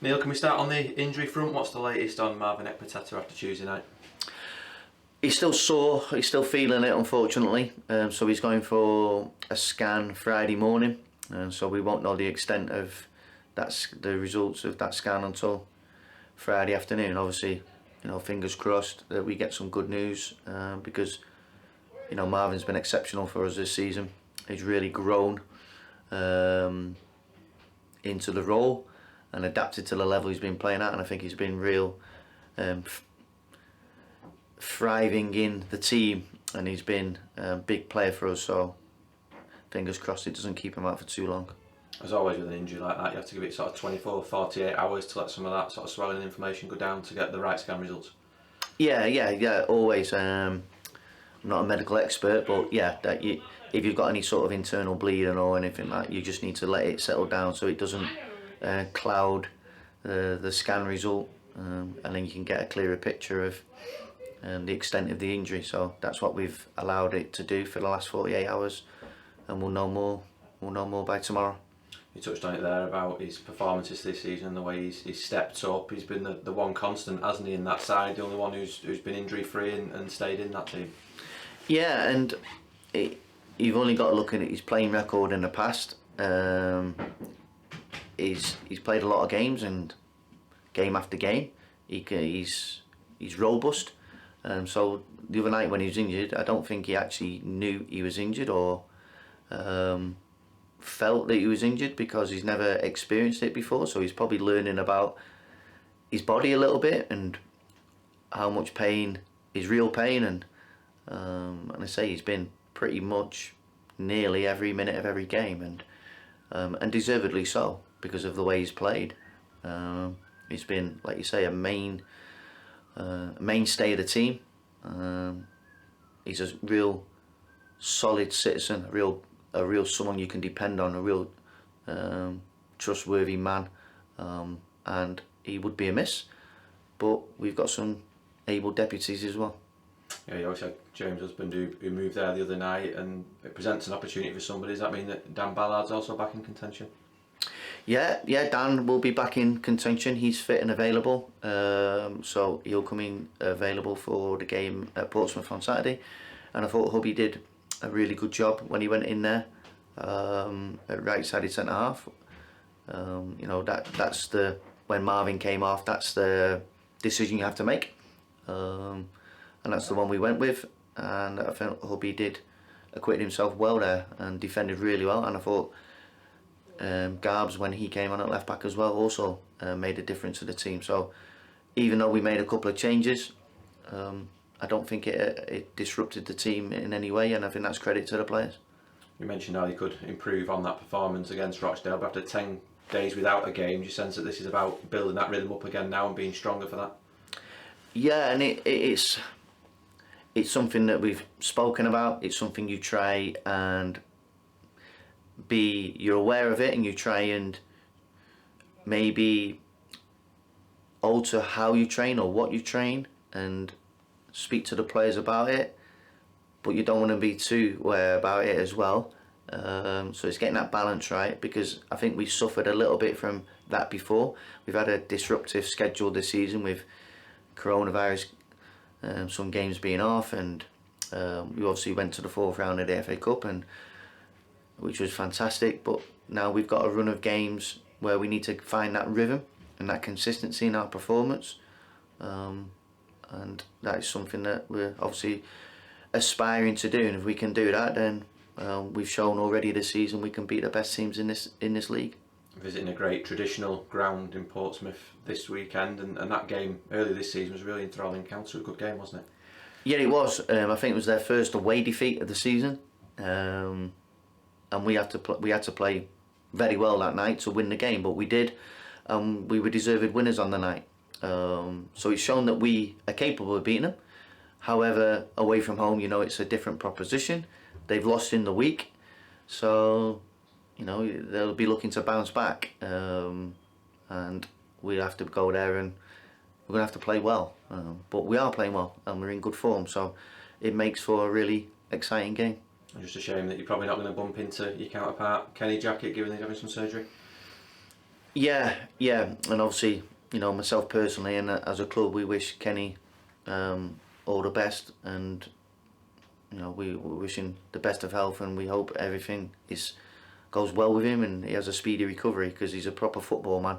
Neil, can we start on the injury front? What's the latest on Marvin Ekpiteta after Tuesday night? He's still sore, he's still feeling it unfortunately, so he's going for a scan Friday morning, so we won't know the extent of the results of that scan until Friday afternoon. Obviously, fingers crossed that we get some good news, because Marvin's been exceptional for us this season. He's really grown into the role and adapted to the level he's been playing at, and I think he's been real thriving in the team, and he's been a big player for us, so fingers crossed it doesn't keep him out for too long. As always with an injury like that, you have to give it sort of 24, 48 hours to let some of that sort of swelling and inflammation go down to get the right scan results. Yeah, always. I'm not a medical expert, but yeah, if you've got any sort of internal bleeding or anything like that, you just need to let it settle down so it doesn't cloud the scan result, and then you can get a clearer picture of the extent of the injury. So that's what we've allowed it to do for the last 48 hours, and we'll know more by tomorrow. You touched on it there about his performances this season and the way he's stepped up. He's been the one constant, hasn't he, in that side, the only one who's been injury free and stayed in that team. Yeah, and you've only got to look at his playing record in the past. He's played a lot of games, and game after game he's robust. So the other night when he was injured, I don't think he actually knew he was injured or felt that he was injured, because he's never experienced it before. So he's probably learning about his body a little bit and how much pain is real pain. And I say he's been pretty much nearly every minute of every game, and deservedly so, because of the way he's played. He's been, like you say, a mainstay of the team. He's a real solid citizen, a real someone you can depend on, a real trustworthy man, and he would be a miss, but we've got some able deputies as well. Yeah, you also had James' husband who moved there the other night, and it presents an opportunity for somebody. Does that mean that Dan Ballard's also back in contention? Yeah, Dan will be back in contention. He's fit and available, so he'll come in available for the game at Portsmouth on Saturday. And I thought Hubby did a really good job when he went in there at right-sided centre half. That's when Marvin came off, that's the decision you have to make, and that's the one we went with. And I think Hubby did acquitted himself well there and defended really well. And I thought Garbs, when he came on at left back as well, also made a difference to the team. So even though we made a couple of changes, I don't think it disrupted the team in any way, and I think that's credit to the players. You mentioned how you could improve on that performance against Rochdale, but after 10 days without a game, do you sense that this is about building that rhythm up again now and being stronger for that? Yeah, and it's something that we've spoken about. It's something you try and you're aware of it, and you try and maybe alter how you train or what you train and speak to the players about it, but you don't want to be too aware about it as well. So it's getting that balance right, because I think we suffered a little bit from that before. We've had a disruptive schedule this season with coronavirus, some games being off, and we obviously went to the fourth round of the FA Cup, and which was fantastic. But now we've got a run of games where we need to find that rhythm and that consistency in our performance, and that is something that we're obviously aspiring to do. And if we can do that, then we've shown already this season we can beat the best teams in this league. Visiting a great traditional ground in Portsmouth this weekend, and that game earlier this season was a really enthralling counter. A good game, wasn't it? Yeah, it was. I think it was their first away defeat of the season, and we had to play very well that night to win the game, but we did. We were deserved winners on the night. So it's shown that we are capable of beating them. However, away from home, it's a different proposition. They've lost in the week, so they'll be looking to bounce back, and we have to go there and we're going to have to play well. But we are playing well and we're in good form, so it makes for a really exciting game. Just a shame that you're probably not going to bump into your counterpart Kenny Jackett, given he's having some surgery. Yeah, and obviously, myself personally and as a club, we wish Kenny all the best, and we're wishing the best of health, and we hope everything goes well with him and he has a speedy recovery, because he's a proper football man.